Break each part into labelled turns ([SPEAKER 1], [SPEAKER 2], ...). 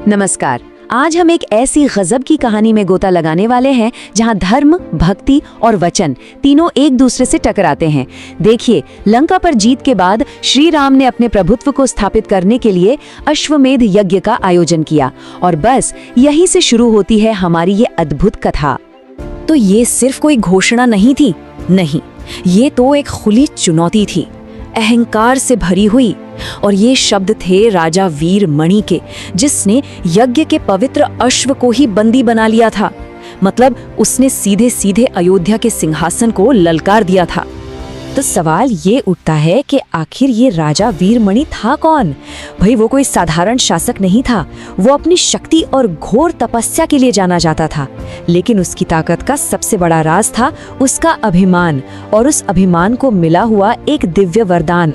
[SPEAKER 1] नमस्कार। आज हम एक ऐसी गजब की कहानी में गोता लगाने वाले हैं जहां धर्म, भक्ति और वचन तीनों एक दूसरे से टकराते हैं। देखिए, लंका पर जीत के बाद श्री राम ने अपने प्रभुत्व को स्थापित करने के लिए अश्वमेध यज्ञ का आयोजन किया और बस यहीं से शुरू होती है हमारी ये अद्भुत कथा।
[SPEAKER 2] तो ये सिर्फ कोई घोषणा नहीं थी, नहीं, ये तो एक खुली चुनौती थी, अहंकार से भरी हुई। और ये शब्द थे राजा वीर मणि के, जिसने यज्ञ के पवित्र अश्व को ही बंदी बना लिया था। मतलब उसने सीधे सीधे अयोध्या के सिंहासन को ललकार दिया था। तो सवाल ये उठता है कि आखिर ये राजा वीर मणि था कौन? भाई, वो कोई साधारण शासक नहीं था। वो अपनी शक्ति और घोर तपस्या के लिए जाना जाता था, लेकिन उसकी ताकत का सबसे बड़ा राज था उसका अभिमान, और उस अभिमान को मिला हुआ एक दिव्य वरदान।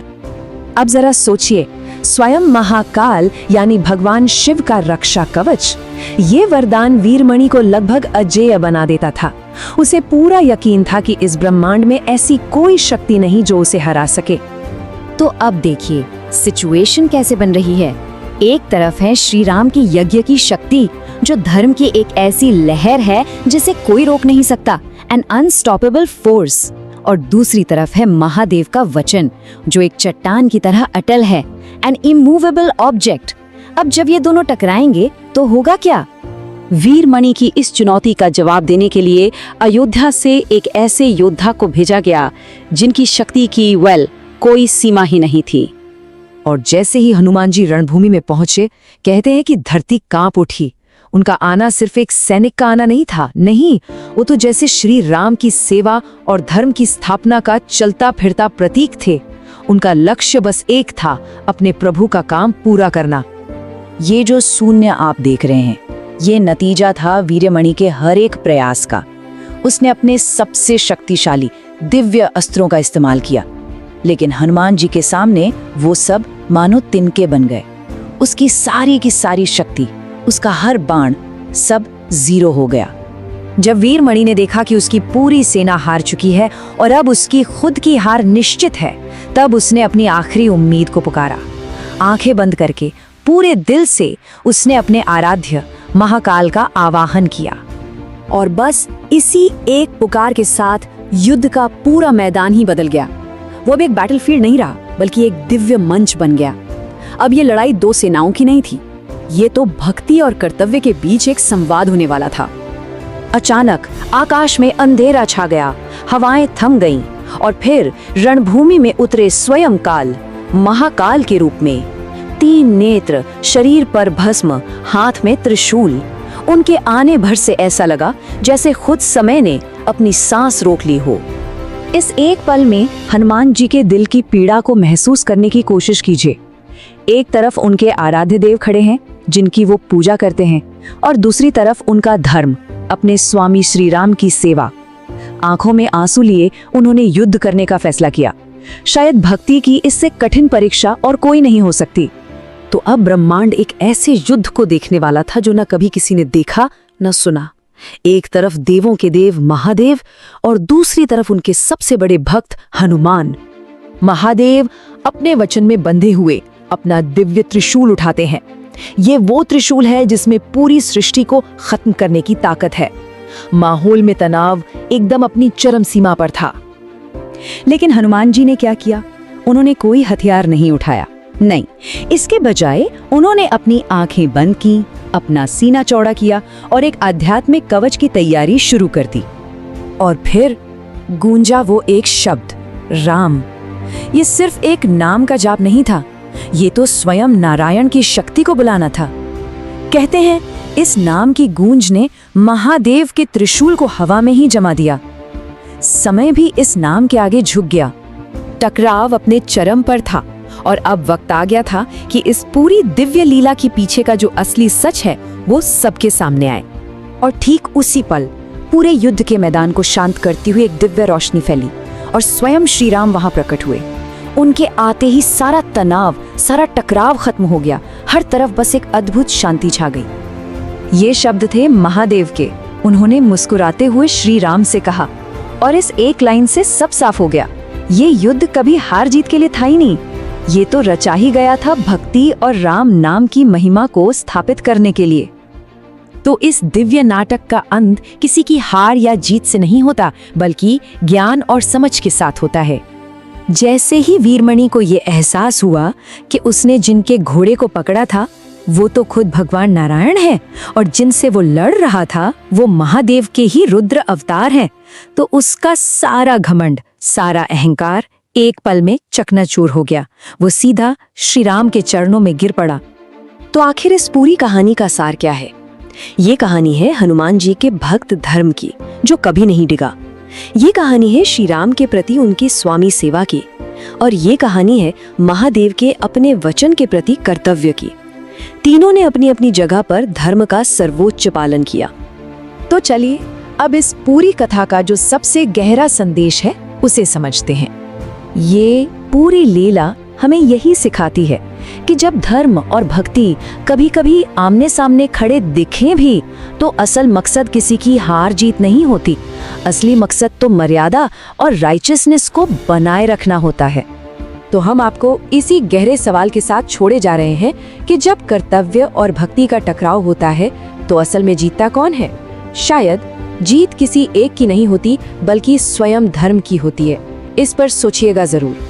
[SPEAKER 2] अब जरा सोचिए, स्वयं महाकाल यानी भगवान शिव का रक्षा कवच, ये वरदान वीरमणि को लगभग अजेय बना देता था। उसे पूरा यकीन था कि इस ब्रह्मांड में ऐसी कोई शक्ति नहीं जो उसे हरा सके।
[SPEAKER 1] तो अब देखिए सिचुएशन कैसे बन रही है। एक तरफ है श्री राम की यज्ञ की शक्ति, जो धर्म की एक ऐसी लहर है जिसे कोई रोक नहीं सकता, एन अनस्टॉपेबल फोर्स। और दूसरी तरफ है महादेव का वचन, जो एक चट्टान की तरह अटल है, एन इमूवेबल ऑब्जेक्ट। अब जब ये दोनों टकराएंगे तो होगा क्या?
[SPEAKER 2] वीरमणि की इस चुनौती का जवाब देने के लिए अयोध्या से एक ऐसे योद्धा को भेजा गया जिनकी शक्ति की कोई सीमा ही नहीं थी।
[SPEAKER 1] और जैसे ही हनुमान जी रणभूमि में पहुंचे, कहते हैं कि धरती कांप उठी। उनका आना सिर्फ एक सैनिक का आना नहीं था, नहीं, वो तो जैसे श्री राम की सेवा और धर्म की स्थापना का चलता फिरता प्रतीक थे। उनका लक्ष्य बस एक था, अपने प्रभु का काम पूरा करना।
[SPEAKER 2] ये जो शून्य आप देख रहे हैं, ये नतीजा था वीरमणि के हर एक प्रयास का। उसने अपने सबसे शक्तिशाली दिव्य अस्त्रों का इस्तेमाल किया, लेकिन हनुमान जी के सामने वो सब मानो तिनके बन गए। उसकी सारी की सारी शक्ति, उसका हर बाण, सब जीरो हो गया।
[SPEAKER 1] जब वीरमणि ने देखा कि उसकी पूरी सेना हार चुकी है और अब उसकी खुद की हार निश्चित है, तब उसने अपनी आखिरी उम्मीद को पुकारा। आंखें बंद करके पूरे दिल से उसने अपने आराध्य महाकाल का आवाहन किया। और बस इसी एक पुकार के साथ युद्ध का पूरा मैदान ही बदल गया। वो अब एक बैटलफील्ड नहीं रहा, बल्कि एक दिव्य मंच बन गया। अब ये लड़ाई दो सेनाओं की नहीं थी, ये तो भक्ति और कर्तव्य के बीच एक संवाद होने वाला था। अचानक आकाश में अंधेरा छा गया, हवाएं थम गईं, और फिर रणभूमि में उतरे स्वयं काल, महाकाल के रूप में। 3 नेत्र, शरीर पर भस्म, हाथ में त्रिशूल। उनके आने भर से ऐसा लगा जैसे खुद समय ने अपनी सांस रोक ली हो। इस एक पल में हनुमान जी के दिल की पीड़ा को महसूस करने की कोशिश कीजिए। एक तरफ उनके आराध्य देव खड़े हैं जिनकी वो पूजा करते हैं, और दूसरी तरफ उनका धर्म, अपने स्वामी श्री राम की सेवा। आंखों में आंसू लिए उन्होंने युद्ध करने का फैसला किया। शायद भक्ति की इससे कठिन परीक्षा और कोई नहीं हो सकती। तो अब ब्रह्मांड एक ऐसे युद्ध को देखने वाला था जो न कभी किसी ने देखा न सुना। एक तरफ देवों के देव महादेव, और दूसरी तरफ उनके सबसे बड़े भक्त हनुमान। महादेव अपने वचन में बंधे हुए अपना दिव्य त्रिशूल उठाते हैं। ये वो त्रिशूल है जिसमें पूरी सृष्टि को खत्म करने की ताकत है। माहौल में तनाव एकदम अपनी चरम सीमा पर था। लेकिन हनुमान जी ने क्या किया? उन्होंने कोई हथियार नहीं उठाया, नहीं, इसके बजाय उन्होंने अपनी आंखें बंद की, अपना सीना चौड़ा किया और एक आध्यात्मिक कवच की तैयारी शुरू कर दी। और फिर गूंजा वो एक शब्द, राम। ये सिर्फ एक नाम का जाप नहीं था, ये तो स्वयं नारायण की शक्ति को बुलाना था। कहते हैं इस नाम की गूंज ने महादेव के त्रिशूल को हवा में ही जमा दिया। समय भी इस नाम के आगे झुक गया। टकराव अपने चरम पर था, और अब वक्त आ गया था कि इस पूरी दिव्य लीला के पीछे का जो असली सच है वो सबके सामने आए। और ठीक उसी पल पूरे युद्ध के मैदान को शांत करती हुई एक दिव्य रोशनी फैली, और स्वयं श्री राम वहां प्रकट हुए। उनके आते ही सारा तनाव, सारा टकराव खत्म हो गया। हर तरफ बस एक अद्भुत शांति छा गई। ये शब्द थे महादेव के। उन्होंने मुस्कुराते हुए श्री राम से कहा, और इस एक लाइन से सब साफ हो गया। ये युद्ध कभी हार जीत के लिए था ही नहीं, ये तो रचा ही गया था भक्ति और राम नाम की महिमा को स्थापित करने के लिए। तो इस दिव्य नाटक का अंत किसी की हार या जीत से नहीं होता, बल्कि ज्ञान और समझ के साथ होता है। जैसे ही वीरमणि को ये एहसास हुआ कि उसने जिनके घोड़े को पकड़ा था वो तो खुद भगवान नारायण है और जिनसे वो लड़ रहा था वो महादेव के ही रुद्र अवतार हैं, तो उसका सारा घमंड, सारा अहंकार एक पल में चकनाचूर हो गया। वो सीधा श्री राम के चरणों में गिर पड़ा।
[SPEAKER 2] तो आखिर इस पूरी कहानी का सार क्या है? ये कहानी है हनुमान जी के भक्त धर्म की, जो कभी नहीं डिगा। ये कहानी है श्री राम के प्रति उनकी स्वामी सेवा की, और ये कहानी है महादेव के अपने वचन के प्रति कर्तव्य की। तीनों ने अपनी अपनी जगह पर धर्म का सर्वोच्च पालन किया।
[SPEAKER 1] तो चलिए अब इस पूरी कथा का जो सबसे गहरा संदेश है उसे समझते हैं। ये पूरी लीला हमें यही सिखाती है कि जब धर्म और भक्ति कभी कभी आमने सामने खड़े दिखें भी, तो असल मकसद किसी की हार जीत नहीं होती। असली मकसद तो मर्यादा और राइचसनेस को बनाए रखना होता है। तो हम आपको इसी गहरे सवाल के साथ छोड़े जा रहे हैं कि जब कर्तव्य और भक्ति का टकराव होता है तो असल में जीतता कौन है? शायद जीत किसी एक की नहीं होती, बल्कि स्वयं धर्म की होती है। इस पर सोचिएगा जरूर।